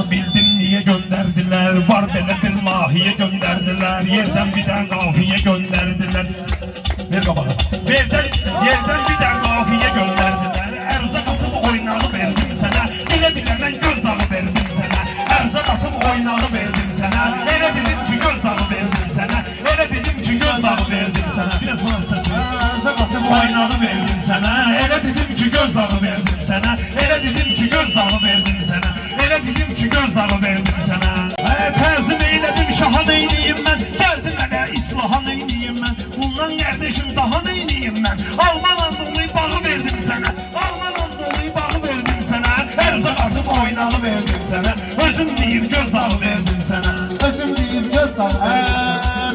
Onu bildim niye gönderdiler. Var belə bir lahiye gönderdiler. Yerden bir tane kafiye gönderdiler. Ver kabağı. Yerden bir tane kafiye gönderdiler. Erzak atıp oynağı verdim sana. Elə biləmən göz dağı verdim sana. Erzak atıp oynağı verdim sana. Elə dedim ki göz dağı verdim sana. Elə dedim ki göz dağı verdim sana. Biraz bana sesi. Erzak atıp oynağı verdim sana. Elə dedim ki göz dağı verdim sana. Elə dedim ki göz dağı verdim sana. Elə dedim ki göz dağı verdim sana. Təzim eylədim şaha neyniyim mən. Gəldim elə islaha neyniyim mən. Bundan kardeşim daha neyniyim mən. Alman Anadolu'yu bağı verdim sana. Alman Anadolu'yu bağı verdim sana. Erzak atıp oynağı verdim sana. Özüm deyip göz dağı verdim sana. Özüm deyip göz dağı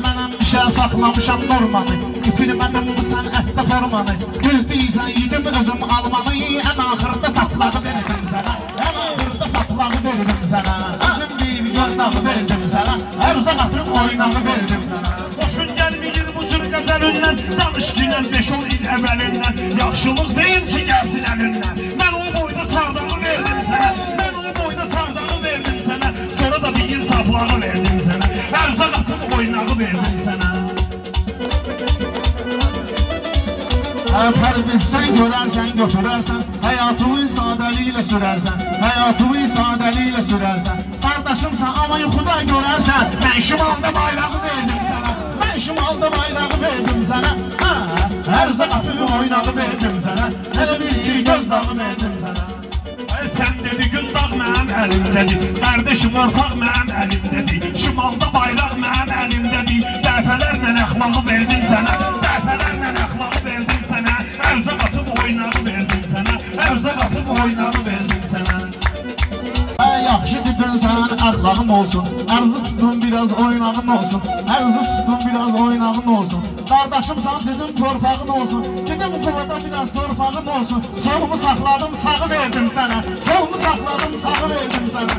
Mənəm işə saxlamışam normanı. İtirmədim sən ətdə formanı. Düz deyirsən yedim özüm almanı. Ən axırda saplağı verdim sana. Ən axırda saplağı verdim sana. Özüm deyip göz dağı verdim sana. Erzak atıp oynağı verdim sana. Boşun gəlməyir bu cür qəzəlindən. Danış günən 5-10 il əvvəlindən. Yaxşılıq deyil ki gəlsin əlindən. Mən o boyda çardağı verdim sənə. Mən o boyda çardağı verdim sənə. Sonra da bir saplağı verdim sənə. Erzak atıp oynağı verdim sənə. Pərvizsən görərsən götürərsən. Həyatını sadəliyle sürərsən. Həyatını sadəliyle sürərsən. Qardaşımsan ama yuxuda görərsən. Mən şimalda bayrağı verdim sana. Ben şimalda bayrağı verdim sana. Erzak atıp oynağı verdim sana. Hele bil ki göz dağı verdim sana. Sen dedi gün dağ mənim əlimdədir. Qardeşim ortaq mənim əlimdədir. Şimalda bayraq mənim əlimdədir. Dəfələrlə əxlağı verdim sənə. Dəfələrlə əxlağı verdim sənə. Erzak atıp oynağı verdim sənə. Erzak atıp oynağı verdim sənə. Yaxşı bütün sən əxlağım olsun. Ərzı tutun biraz oynağın olsun. Ərzı tutun biraz oynağın olsun. Qardaşımsan dedim torpağın olsun. Dedim quvada biraz torpağın olsun. Solumu saxladım sağı verdim sənə. Solumu saxladım sağı verdim sənə.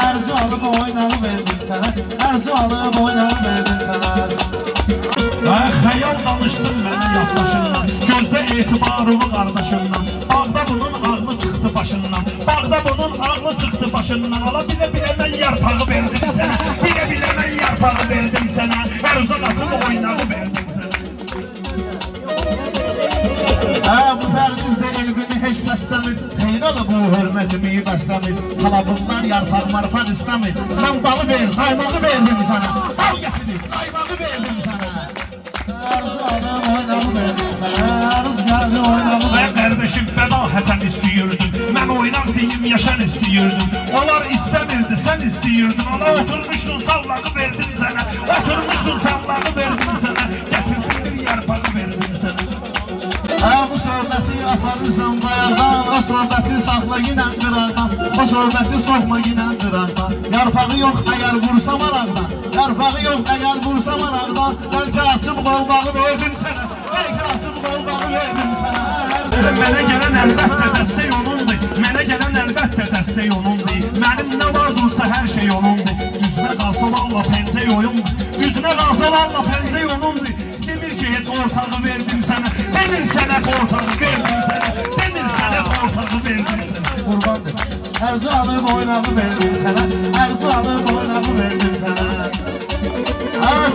Ərzı alıp oynağı verdim sənə. Ərzı alıp oynağı verdim sənə. Xəyal danışsın mənim yaddaşımdan. Gözdə etibarımı qardaşımdan. Bağda bunun ağlı çıxdı başından. Bağda bunun ağlı çıxdı başından. Ala bilə mən yarpağı verdim sənə. Bilə mən yarpağı verdim sənə. Erzak atıp oynağı verdim sənə. Bu pərvizdə elbini heç səsləmir. Heynalı bu hörmətimi bəsləmir. Talabınlar yarpaq marpaq istəmir. Mən balı ver, qaymağı verdim sana. Bal gətirib, qaymağı verdim sana. Arzu adam oynağı verdim sana. Arzu gəldi oynağı verdim. Mən qardeşim bədahətən istəyirdim. Mən oynaq deyim yaşan istəyirdim. Onlar istəmirdi, sən istəyirdin. Ona oturmuşdun sallağı verdim sənə. Oturmuşdun sallağı verdim sənə. Gətirdim bir yarpağı verdim sənə. Bu söhbəti aparırsan bayaqdan. O söhbəti saxla yinən qıraqdan. O söhbəti soxma yinən qıraqdan. Yarpağı yox əgər vursam araqdan. Yarpağı yox əgər vursam araqdan. Bəlkə açıb qolbağı verdim sənə. Bəlkə açıb qolbağı verdim sənə. Mənə gələn əlbəttə dəstək onundur. Mənə gələn əlbəttə dəstək onundur. Mənim nə vardırsa hər şey onundur. Düzünə qalsa valla pəncək oyundur. Düzünə qalsa valla pəncək onundur. Demir ki heç ortağı verdim sənə. Demir sənə ortağı verdim sənə. Demir sənə ortağı verdim sənə. Qurbandır. Ərzı alıb oynağı verdim sənə. Ərzı alıb oynağı verdim sənə.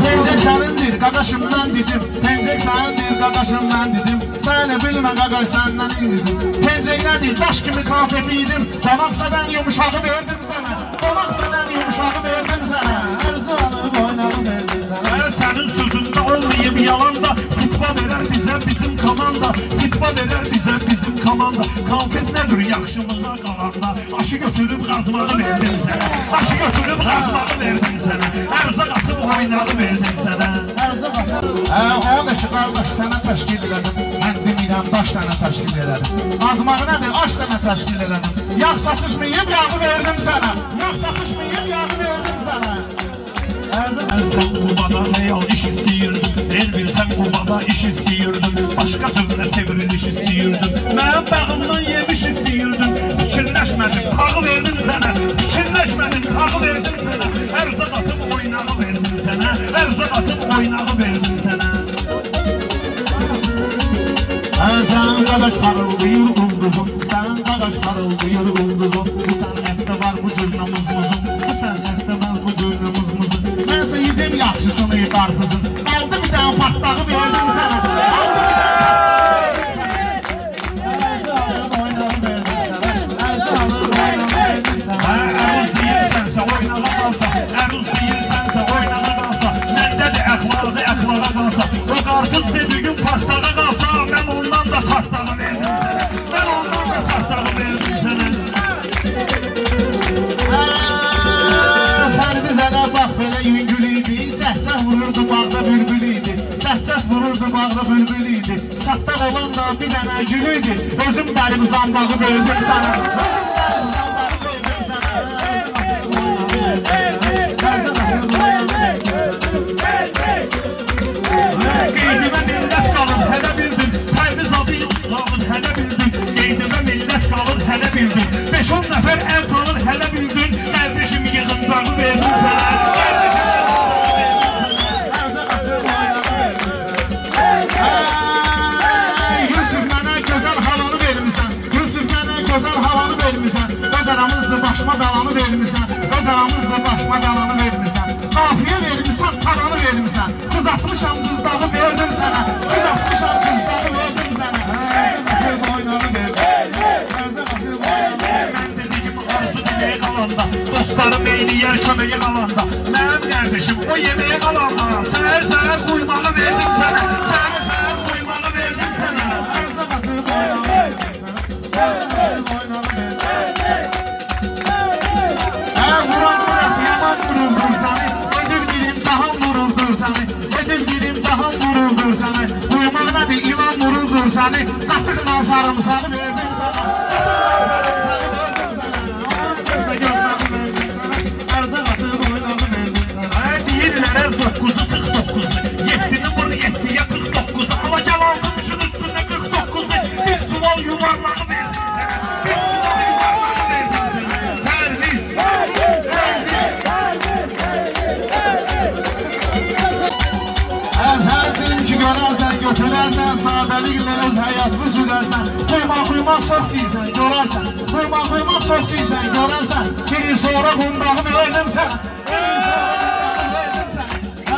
Pencək sənindir, qaqaşımdan dedim. Pencək sənindir, qaqaşımdan dedim. Səni bilmə qaqaş səndən indirdim. Pencək nədir, daş kimi konfetiydim. Qonaq sədən yumuşağı verdim sənə. Qonaq sədən yumuşağı verdim sənə. Ərzı alıb oynağı verdim sənə. Sənin sözündə olmayıb yalanda. Futba verər bizə bizim komanda. Futba verər bizə bizim komanda. Konfet nədir yaxşılığa qalanda. Aşı götürüb qazmağı verdim sənə. Aşı götürüb qazmağı verdim sənə. Erzak atıp oynağı verdim sənə. Erzak atıp. O da ki qardaş sənə təşkil elədim. Mən demirəm daş sənə təşkil elədim. Qazmağı nədir? Aş sənə təşkil elədim. Yağ çatışmayıb yağı verdim sənə. Yağ çatışmayıb yağı verdim sənə. Sen Qubada real iş istəyirdim. El bilsən Qubada iş istəyirdim. Başqa türlü çevriliş istəyirdim. Mənim bağımdan yemiş istəyirdim. Fikirləşmədim, tağı verdim sənə. Fikirləşmədim, tağı verdim sənə. Erzak atıp oynağı verdim sənə. Erzak atıp oynağı verdim sənə. Sen qaqaş parıldayır ulduzum. Sen qaqaş parıldayır ulduzum. Bu sənətdə var bu cürnə muzmuzum. Bu sənətdə mən bu cürnə muzmuzum. Mən sən yedim yaxşısını qarpızın. Aldı bir dənə partlağı verdim sənə. Aldı bir dənə Əruz deyirsənsə oynağa qalsa, əruz deyirsənsə oynağa qalsa, məndə də əxlaqa qalsa, o qarpız dediğin partlağa qalsa, mən ondan da çartlağı verdim sənə, mən ondan da çartlağı verdim sənə. Pərvizələ bax belə yüngül idi, cəhcəh vururdu bağda bülbül idi, cəhcəh vururdu bağda bülbül idi, çatdaq olan da bir dənə gül idi, özüm bərim zambağı böldüm sana. Qeydimə millət qalır, hələ bildim, Pərviz adı qalır, hələ bildim, qeydimə millət qalır, hələ bildim, 5-10 nəfər əl çalır, hələ bildim, qardeşim yığıncağı verdim sənə, qardeşim Yusuf mənə gözəl havanı vermişsən, Yusuf mənə gözəl havanı vermişsən, öz aramızdır başıma dalanı vermişsən, öz aramızdır başıma dalanı vermişsən, qafiyə vermişsən, taranı vermişsən, qızartmışam cızdağı verdim sənə, qızartmışam cızdağı verdim sənə. Mən dediyim arzu diləyə qalanda, dostlarım eyləyər köməyə qalanda, mənim qardeşim o yeməyə qalanda, səhər quymağı verdim sənə, səhər quymağı verdim sənə. Vuran Murat yaman vuruldur səni, edir bir imtihan vuruldur səni, edir bir imtihan vuruldur səni, uyumaq nədir ilan vuruldur səni, qatıqla sarımsağı verdim sənə, qatıqla sarımsağı verdim sənə, sözlə gözlərini verdim sənə, ərzə qatıb oynağı verdim sənə. Deyirlər əz 9'u sıx 9'u, 7'ni vur 7'ye sıx 9'u, ama gel aldım işin üstüne 49'u, bir çuval yuvarlağı verdim sənə, bir çuval yuvarlağı verdim sənə. Sən ki görərsən, götürərsən, sadəliklə öz həyatını sürərsən, Quymaq çox deyirsən, görərsən, Quymaq çox deyirsən, görərsən, biri sonra bundağı verdim sənə,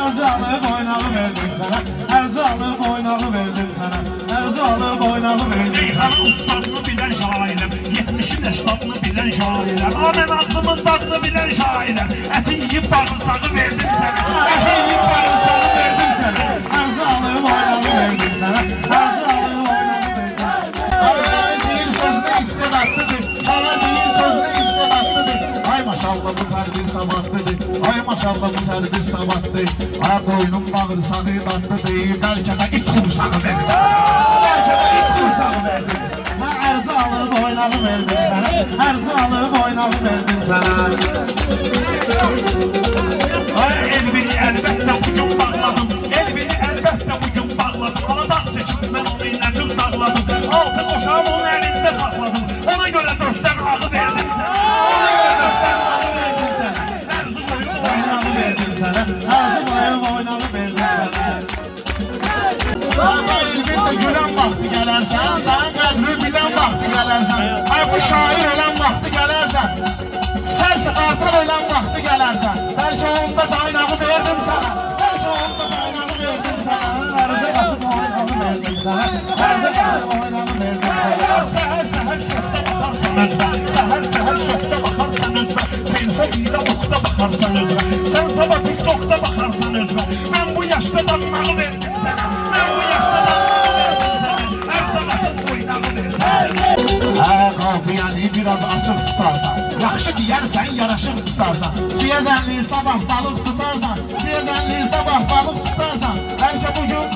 Ərzə alıb oynağı verdim sənə, ərzə alıb oynağı verdim sənə, ərzə alıb oynağı verdim sənə. Meyxanın ustadını bilən şairəm, 70'in yaşlarını bilən şairəm, amən ağzımın dadını bilən şairəm, əti yiyib bağırsağı verdim sənə, əti yiyib bağırsağı verdim sənə. Ərzə alıb oynağı verdim sənə, ərzə alıb oynağı verdim sənə. Ay deyir sözünə istedadlıdır, ay deyir sözünə istedadlıdır. Ay maşallah bu tərbiz sabahlıdır, ay maşallah bu tərbiz sabahlıdır. Ay qoyunun bağırsağı dadlıdır, bəlkə də it qursağı verdim sənə, bəlkə də it qursağı verdim sənə. Ərzə alıb oynağı verdim sənə, ərzə alıb oynağı verdim sənə. Ay elbini əlbəttə bugün bağladım, elbini əlbəttə bugün bağladım, Aladağ çəkib mən onu inəcib dağladım, altı qoşağım onun əlində saxladım, ona görə 4'dən ağı verdim sənə, ona görə 4'dən ağı verdim sənə, ərzu qoyub oynağı verdim sənə, Ərzə qoyub oynağı verdim sənə. Ay elbette gülən vaxtı gələrsən, sənin qədri bilən vaxtı gələrsən, ay bu şair ölən vaxtı gələrsən, sərsə artıq ölən vaxtı gələrsən, bəlkə onda caynağı verdim sənə, bəlkə onda caynağı verdim sənə, ərzə qatıb oynağı verdim sənə, ərzə qatıb oynağı verdim sənə. Səhər şöhdə baxarsan özbə, səhər şöhdə baxarsan özbə, telefonda oxda baxarsan özbə, sən sabah TikTok'da baxarsan özbə, mən bu yaşda danmağı verdim sənə, mən bu yaşda danmağı verdim sənə, ərzə qatıb oynağı verdim sənə. Qafiyəni biraz açıq tutarsan, yaxşı deyərsən, yaraşıq tutarsan, siyəzənli sabah balıq tutarsan, siyəzənli sabah balıq tutarsan, bəlkə bugün